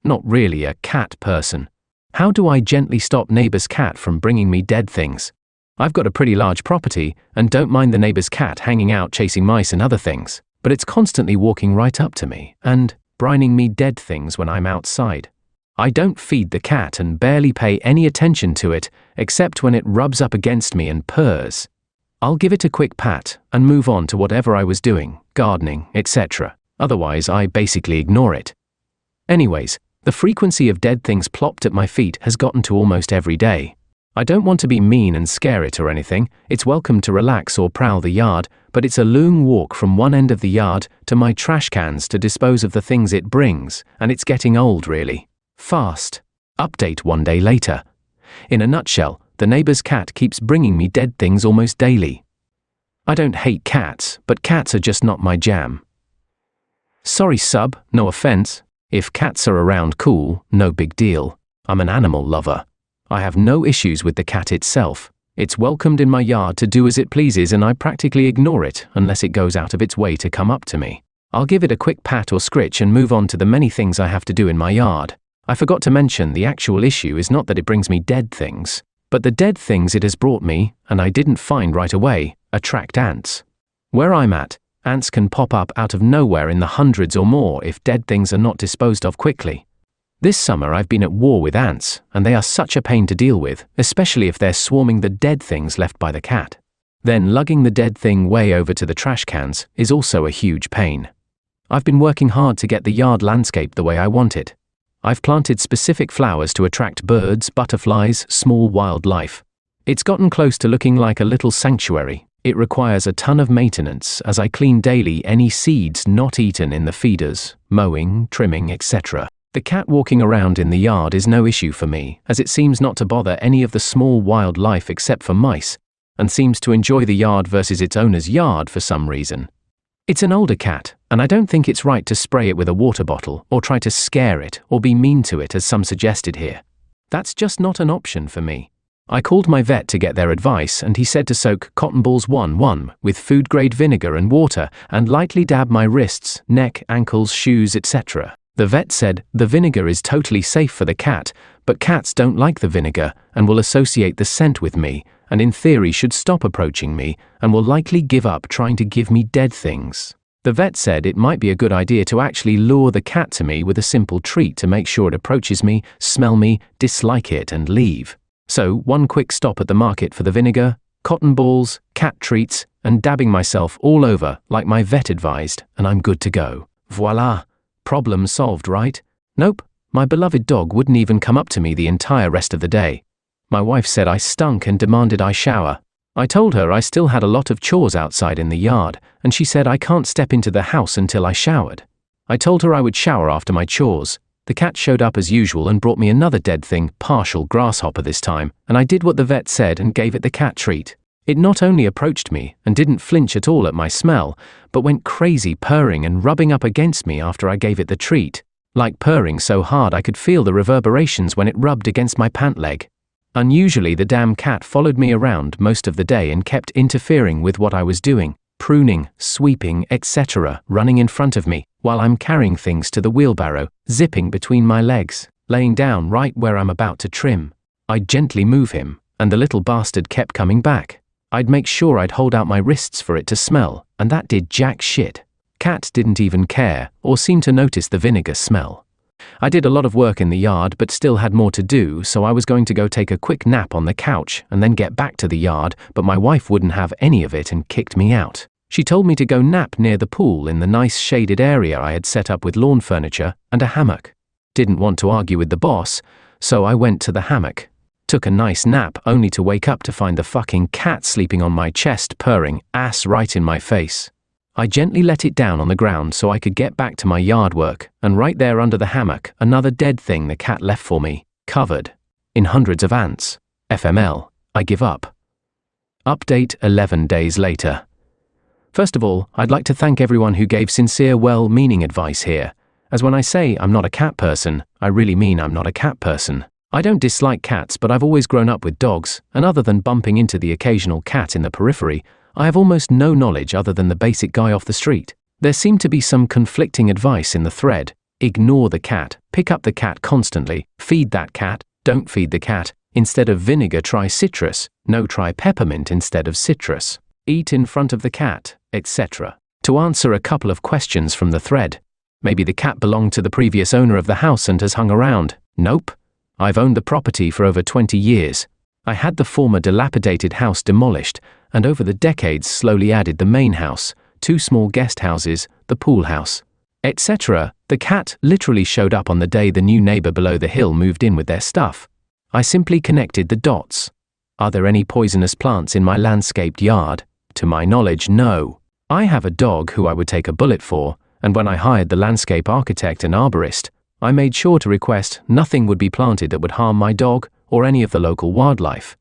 not really a cat person. How do I gently stop neighbor's cat from bringing me dead things? I've got a pretty large property and don't mind the neighbor's cat hanging out chasing mice and other things, but it's constantly walking right up to me and brining me dead things when I'm outside. I don't feed the cat and barely pay any attention to it except when it rubs up against me and purrs. I'll give it a quick pat and move on to whatever I was doing, gardening, etc. Otherwise, I basically ignore it. Anyways, the frequency of dead things plopped at my feet has gotten to almost every day. I don't want to be mean and scare it or anything. It's welcome to relax or prowl the yard, but it's a long walk from one end of the yard to my trash cans to dispose of the things it brings, and it's getting old really. Fast. Update 1 day later. In a nutshell, the neighbor's cat keeps bringing me dead things almost daily. I don't hate cats, but cats are just not my jam. Sorry sub, no offense. If cats are around, cool, no big deal. I'm an animal lover. I have no issues with the cat itself. It's welcomed in my yard to do as it pleases and I practically ignore it unless it goes out of its way to come up to me. I'll give it a quick pat or scritch and move on to the many things I have to do in my yard. I forgot to mention the actual issue is not that it brings me dead things, but the dead things it has brought me, and I didn't find right away, attract ants. Where I'm at, ants can pop up out of nowhere in the hundreds or more if dead things are not disposed of quickly. This summer I've been at war with ants, and they are such a pain to deal with, especially if they're swarming the dead things left by the cat. Then lugging the dead thing way over to the trash cans is also a huge pain. I've been working hard to get the yard landscape the way I want it. I've planted specific flowers to attract birds, butterflies, small wildlife. It's gotten close to looking like a little sanctuary. It requires a ton of maintenance as I clean daily any seeds not eaten in the feeders, mowing, trimming, etc. The cat walking around in the yard is no issue for me, as it seems not to bother any of the small wildlife except for mice, and seems to enjoy the yard versus its owner's yard for some reason. It's an older cat, and I don't think it's right to spray it with a water bottle or try to scare it or be mean to it as some suggested here. That's just not an option for me. I called my vet to get their advice and he said to soak cotton balls 1-1 with food-grade vinegar and water and lightly dab my wrists, neck, ankles, shoes, etc. The vet said the vinegar is totally safe for the cat, but cats don't like the vinegar and will associate the scent with me, and in theory should stop approaching me and will likely give up trying to give me dead things. The vet said it might be a good idea to actually lure the cat to me with a simple treat to make sure it approaches me, smell me, dislike it and leave. So one quick stop at the market for the vinegar, cotton balls, cat treats, and dabbing myself all over like my vet advised, and I'm good to go. Voila! Problem solved, right? Nope, my beloved dog wouldn't even come up to me the entire rest of the day. My wife said I stunk and demanded I shower. I told her I still had a lot of chores outside in the yard, and she said I can't step into the house until I showered. I told her I would shower after my chores. The cat showed up as usual and brought me another dead thing, partial grasshopper this time, and I did what the vet said and gave it the cat treat. It not only approached me and didn't flinch at all at my smell, but went crazy purring and rubbing up against me after I gave it the treat, like purring so hard I could feel the reverberations when it rubbed against my pant leg. Unusually, the damn cat followed me around most of the day and kept interfering with what I was doing, pruning, sweeping, etc., running in front of me, while I'm carrying things to the wheelbarrow, zipping between my legs, laying down right where I'm about to trim. I'd gently move him, and the little bastard kept coming back. I'd make sure I'd hold out my wrists for it to smell, and that did jack shit. Cat didn't even care, or seem to notice the vinegar smell. I did a lot of work in the yard but still had more to do, so I was going to go take a quick nap on the couch and then get back to the yard, but my wife wouldn't have any of it and kicked me out. She told me to go nap near the pool in the nice shaded area I had set up with lawn furniture and a hammock. Didn't want to argue with the boss, so I went to the hammock. Took a nice nap only to wake up to find the fucking cat sleeping on my chest purring ass right in my face. I gently let it down on the ground so I could get back to my yard work, and right there under the hammock, another dead thing the cat left for me, covered in hundreds of ants. FML, I give up. Update 11 days later. First of all, I'd like to thank everyone who gave sincere, well-meaning advice here, as when I say I'm not a cat person, I really mean I'm not a cat person. I don't dislike cats, but I've always grown up with dogs, and other than bumping into the occasional cat in the periphery, I have almost no knowledge other than the basic guy off the street. There seemed to be some conflicting advice in the thread, Ignore the cat, pick up the cat constantly, feed that cat, don't feed the cat. Instead of vinegar, try citrus. No, try peppermint instead of citrus. Eat in front of the cat, etc. To answer a couple of questions from the thread. Maybe the cat belonged to the previous owner of the house and has hung around. Nope. I've owned the property for over 20 years. I had the former dilapidated house demolished, and over the decades slowly added the main house, 2 small guest houses, the pool house, etc. The cat literally showed up on the day the new neighbor below the hill moved in with their stuff. I simply connected the dots. Are there any poisonous plants in my landscaped yard? To my knowledge, no. I have a dog who I would take a bullet for, and when I hired the landscape architect and arborist, I made sure to request nothing would be planted that would harm my dog or any of the local wildlife.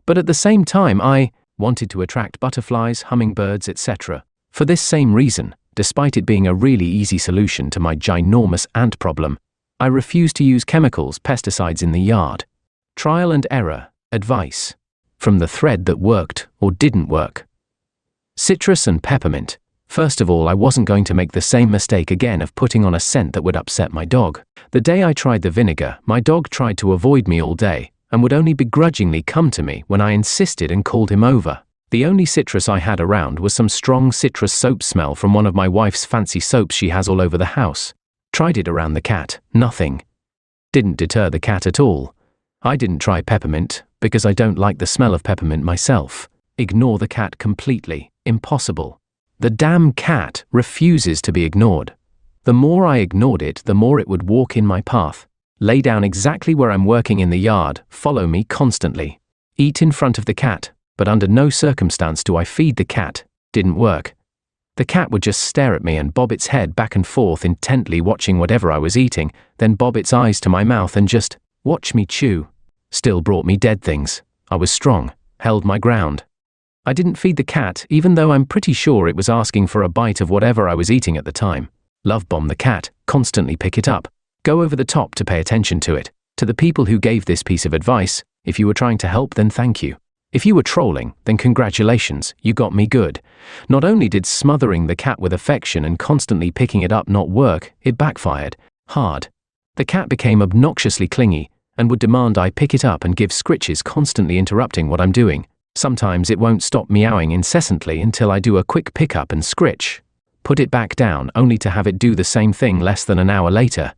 But at the same time, I wanted to attract butterflies, hummingbirds, etc. For this same reason, despite it being a really easy solution to my ginormous ant problem, I refused to use chemicals, pesticides in the yard. Trial and error, advice. From the thread that worked or didn't work. Citrus and peppermint. First of all, I wasn't going to make the same mistake again of putting on a scent that would upset my dog. The day I tried the vinegar, my dog tried to avoid me all day, and would only begrudgingly come to me when I insisted and called him over. The only citrus I had around was some strong citrus soap smell from one of my wife's fancy soaps she has all over the house. Tried it around the cat, nothing. Didn't deter the cat at all. I didn't try peppermint, because I don't like the smell of peppermint myself. Ignore the cat completely, impossible. The damn cat refuses to be ignored. The more I ignored it, the more it would walk in my path. Lay down exactly where I'm working in the yard, follow me constantly. Eat in front of the cat, but under no circumstance do I feed the cat. Didn't work. The cat would just stare at me and bob its head back and forth, intently watching whatever I was eating, then bob its eyes to my mouth and just watch me chew. Still brought me dead things. I was strong, held my ground. I didn't feed the cat, even though I'm pretty sure it was asking for a bite of whatever I was eating at the time. Love bomb the cat, constantly pick it up. Go over the top to pay attention to it. To the people who gave this piece of advice, if you were trying to help, then thank you. If you were trolling, then congratulations, you got me good. Not only did smothering the cat with affection and constantly picking it up not work, it backfired. Hard. The cat became obnoxiously clingy, and would demand I pick it up and give scritches, constantly interrupting what I'm doing. Sometimes it won't stop meowing incessantly until I do a quick pickup and scritch. Put it back down, only to have it do the same thing less than an hour later.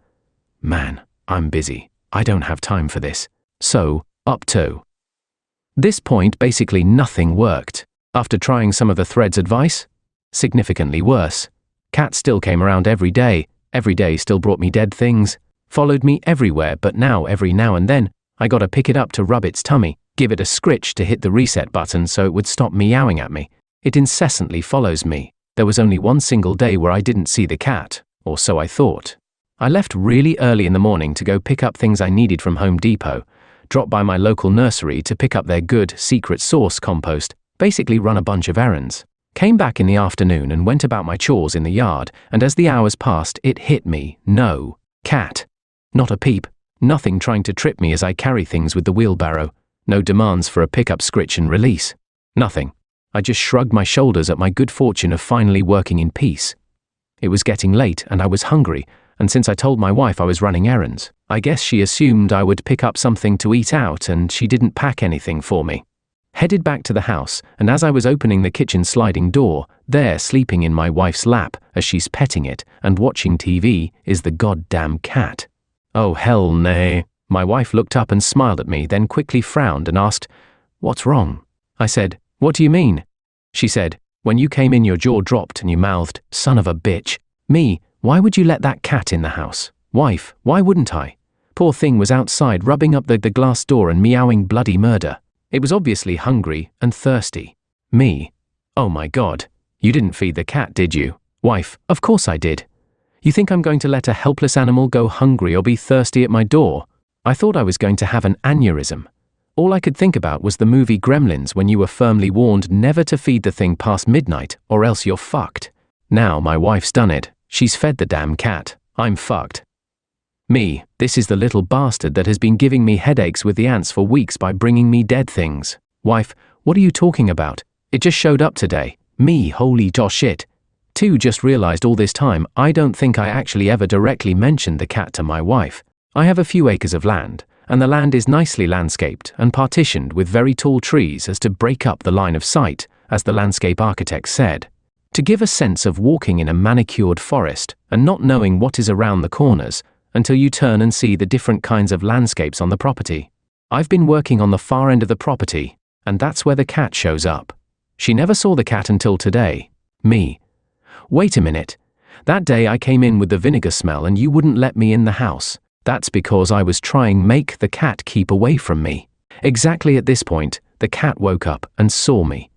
Man, I'm busy. I don't have time for this. So, up to this point, basically nothing worked. After trying some of the thread's advice, significantly worse. Cat still came around every day still brought me dead things, followed me everywhere, but now every now and then, I gotta pick it up to rub its tummy, give it a scritch to hit the reset button so it would stop meowing at me. It incessantly follows me. There was only one single day where I didn't see the cat, or so I thought. I left really early in the morning to go pick up things I needed from Home Depot, dropped by my local nursery to pick up their good secret sauce compost, basically run a bunch of errands. Came back in the afternoon and went about my chores in the yard, and as the hours passed, it hit me. No cat. Not a peep. Nothing trying to trip me as I carry things with the wheelbarrow. No demands for a pickup, scritch and release. Nothing. I just shrugged my shoulders at my good fortune of finally working in peace. It was getting late and I was hungry, and since I told my wife I was running errands, I guess she assumed I would pick up something to eat out, and she didn't pack anything for me. Headed back to the house, and as I was opening the kitchen sliding door, there, sleeping in my wife's lap as she's petting it and watching TV, is the goddamn cat. Oh hell nay. My wife looked up and smiled at me, then quickly frowned and asked, "What's wrong?" I said, "What do you mean?" She said, "When you came in your jaw dropped and you mouthed, 'Son of a bitch.' Me, why would you let that cat in the house? Wife, why wouldn't I? Poor thing was outside rubbing up the glass door and meowing bloody murder. It was obviously hungry and thirsty. Me, oh my God, you didn't feed the cat, did you? Wife, of course I did. You think I'm going to let a helpless animal go hungry or be thirsty at my door? I thought I was going to have an aneurysm. All I could think about was the movie Gremlins, when you were firmly warned never to feed the thing past midnight or else you're fucked. Now my wife's done it. She's fed the damn cat. I'm fucked. Me, this is the little bastard that has been giving me headaches with the ants for weeks by bringing me dead things. Wife, what are you talking about? It just showed up today. Me, holy shit. 2. Just realized all this time, I don't think I actually ever directly mentioned the cat to my wife. I have a few acres of land, and the land is nicely landscaped and partitioned with very tall trees as to break up the line of sight, as the landscape architect said. To give a sense of walking in a manicured forest and not knowing what is around the corners until you turn and see the different kinds of landscapes on the property. I've been working on the far end of the property, and that's where the cat shows up. She never saw the cat until today. Me. Wait a minute. That day I came in with the vinegar smell and you wouldn't let me in the house. That's because I was trying make the cat keep away from me. Exactly at this point, the cat woke up and saw me,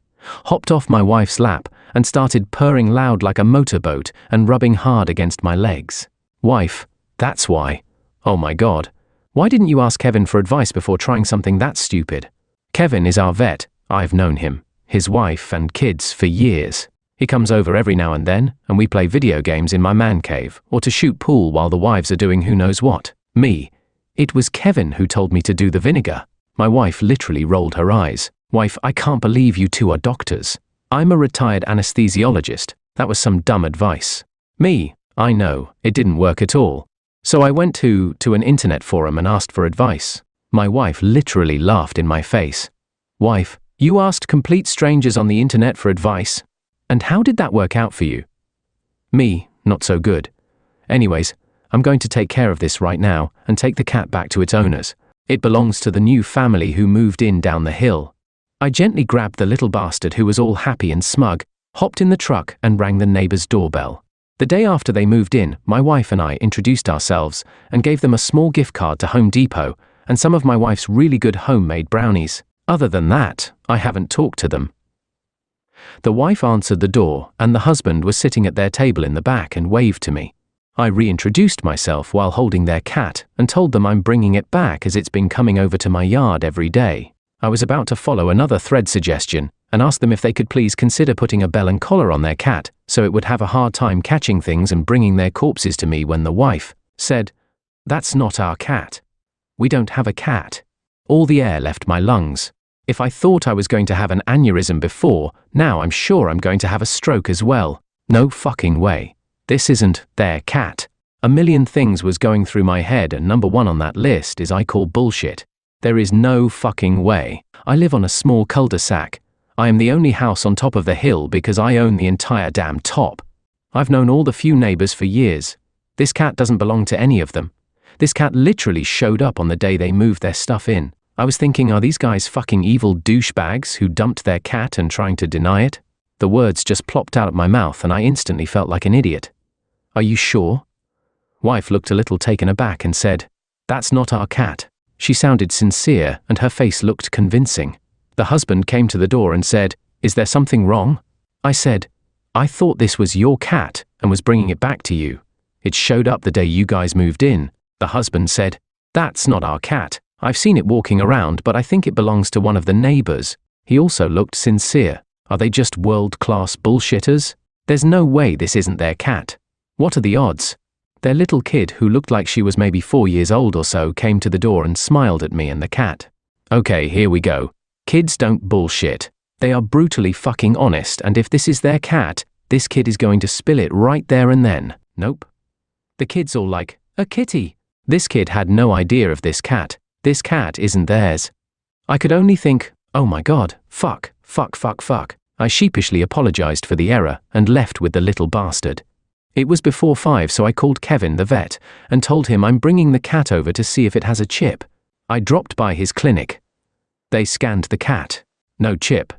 hopped off my wife's lap and started purring loud like a motorboat and rubbing hard against my legs. Wife, that's why. Oh my God. Why didn't you ask Kevin for advice before trying something that stupid? Kevin is our vet. I've known him, his wife and kids for years. He comes over every now and then, and we play video games in my man cave, or to shoot pool while the wives are doing who knows what. Me. It was Kevin who told me to do the vinegar. My wife literally rolled her eyes. Wife, I can't believe you two are doctors. I'm a retired anesthesiologist. That was some dumb advice. Me. I know, it didn't work at all. So I went to an internet forum and asked for advice. My wife literally laughed in my face. Wife, you asked complete strangers on the internet for advice? And how did that work out for you? Me, not so good. Anyways, I'm going to take care of this right now and take the cat back to its owners. It belongs to the new family who moved in down the hill. I gently grabbed the little bastard who was all happy and smug, hopped in the truck and rang the neighbor's doorbell. The day after they moved in, my wife and I introduced ourselves and gave them a small gift card to Home Depot and some of my wife's really good homemade brownies. Other than that, I haven't talked to them. The wife answered the door and the husband was sitting at their table in the back and waved to me. I reintroduced myself while holding their cat and told them I'm bringing it back as it's been coming over to my yard every day. I was about to follow another thread suggestion and ask them if they could please consider putting a bell and collar on their cat so it would have a hard time catching things and bringing their corpses to me when the wife said, "That's not our cat. We don't have a cat." All the air left my lungs. If I thought I was going to have an aneurysm before, now I'm sure I'm going to have a stroke as well. No fucking way. This isn't their cat. A million things was going through my head and number one on that list is I call bullshit. There is no fucking way. I live on a small cul-de-sac. I am the only house on top of the hill because I own the entire damn top. I've known all the few neighbors for years. This cat doesn't belong to any of them. This cat literally showed up on the day they moved their stuff in. I was thinking, are these guys fucking evil douchebags who dumped their cat and trying to deny it? The words just plopped out of my mouth and I instantly felt like an idiot. Are you sure? Wife looked a little taken aback and said, "That's not our cat." She sounded sincere and her face looked convincing. The husband came to the door and said, "Is there something wrong?" I said, "I thought this was your cat and was bringing it back to you. It showed up the day you guys moved in." The husband said, "That's not our cat. I've seen it walking around, but I think it belongs to one of the neighbors." He also looked sincere. Are they just world-class bullshitters? There's no way this isn't their cat. What are the odds? Their little kid, who looked like she was maybe 4 years old or so, came to the door and smiled at me and the cat. Okay, here we go. Kids don't bullshit. They are brutally fucking honest, and if this is their cat, this kid is going to spill it right there and then. Nope. The kid's all like, "A kitty." This kid had no idea of this cat. This cat isn't theirs. I could only think, oh my God, fuck. I sheepishly apologized for the error and left with the little bastard. It was before 5, so I called Kevin, the vet, and told him I'm bringing the cat over to see if it has a chip. I dropped by his clinic. They scanned the cat. No chip.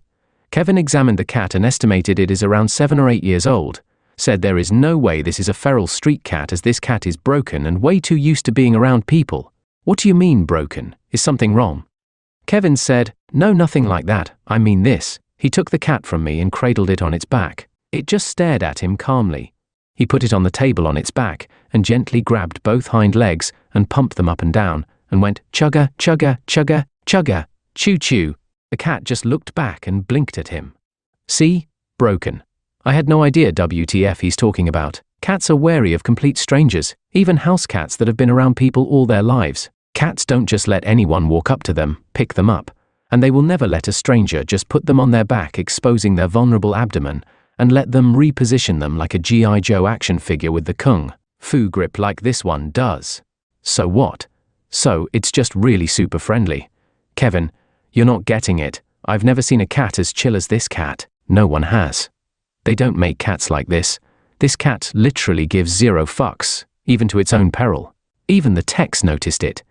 Kevin examined the cat and estimated it is around 7 or 8 years old. Said there is no way this is a feral street cat as this cat is broken and way too used to being around people. What do you mean broken? Is something wrong? Kevin said, "No, nothing like that. I mean this." He took the cat from me and cradled it on its back. It just stared at him calmly. He put it on the table on its back and gently grabbed both hind legs and pumped them up and down and went chugga, chugga, chugga, chugga, chew chew. The cat just looked back and blinked at him. See? Broken. I had no idea WTF he's talking about. Cats are wary of complete strangers, even house cats that have been around people all their lives. Cats don't just let anyone walk up to them, pick them up, and they will never let a stranger just put them on their back, exposing their vulnerable abdomen and let them reposition them like a G.I. Joe action figure with the kung fu grip like this one does. So what? So it's just really super friendly. Kevin, you're not getting it. I've never seen a cat as chill as this cat. No one has. They don't make cats like this. This cat literally gives zero fucks, even to its own peril. Even the techs noticed it.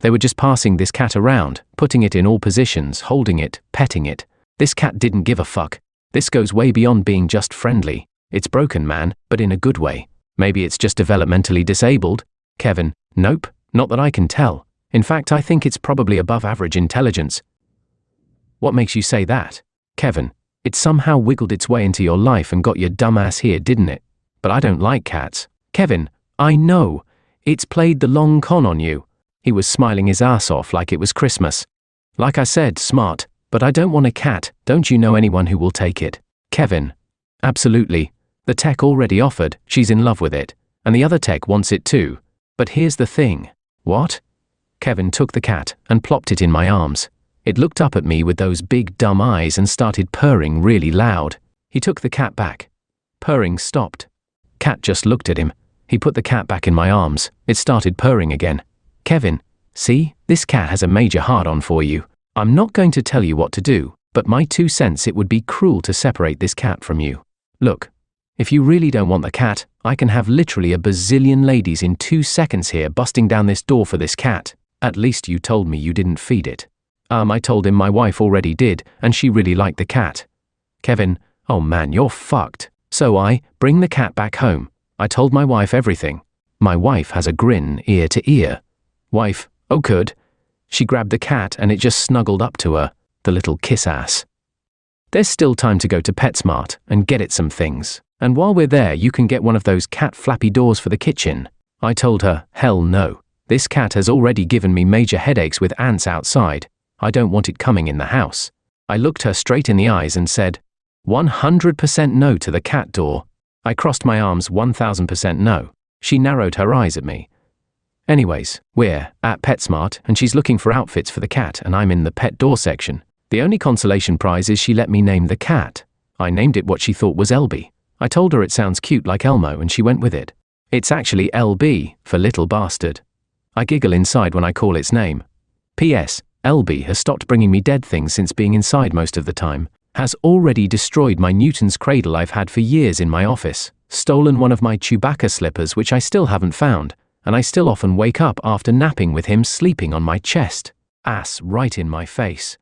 They were just passing this cat around, putting it in all positions, holding it, petting it. This cat didn't give a fuck. This goes way beyond being just friendly. It's broken, man, but in a good way. Maybe it's just developmentally disabled. Kevin, nope, not that I can tell. In fact, I think it's probably above average intelligence. What makes you say that? Kevin, it somehow wiggled its way into your life and got your dumb ass here, didn't it? But I don't like cats. Kevin, I know. It's played the long con on you. He was smiling his ass off like it was Christmas. Like I said, smart, but I don't want a cat. Don't you know anyone who will take it? Kevin, absolutely. The tech already offered, she's in love with it. And the other tech wants it too. But here's the thing. What? Kevin took the cat and plopped it in my arms. It looked up at me with those big dumb eyes and started purring really loud. He took the cat back. Purring stopped. Cat just looked at him. He put the cat back in my arms. It started purring again. Kevin, see, this cat has a major hard-on for you. I'm not going to tell you what to do, but my 2 cents, it would be cruel to separate this cat from you. Look, if you really don't want the cat, I can have literally a bazillion ladies in 2 seconds here busting down this door for this cat. At least you told me you didn't feed it. I told him my wife already did, and she really liked the cat. Kevin, oh man, you're fucked. So I bring the cat back home. I told my wife everything. My wife has a grin ear to ear. Wife, oh good. She grabbed the cat and it just snuggled up to her, the little kiss ass. There's still time to go to PetSmart and get it some things. And while we're there, you can get one of those cat flappy doors for the kitchen. I told her, hell no. This cat has already given me major headaches with ants outside. I don't want it coming in the house. I looked her straight in the eyes and said, 100% no to the cat door. I crossed my arms 1000% no. She narrowed her eyes at me. Anyways, we're at PetSmart and she's looking for outfits for the cat and I'm in the pet door section. The only consolation prize is she let me name the cat. I named it what she thought was Elby. I told her it sounds cute like Elmo and she went with it. It's actually LB for little bastard. I giggle inside when I call its name. P.S. Elby has stopped bringing me dead things since being inside most of the time. Has already destroyed my Newton's cradle I've had for years in my office. Stolen one of my Chewbacca slippers which I still haven't found. And I still often wake up after napping with him sleeping on my chest. Ass right in my face.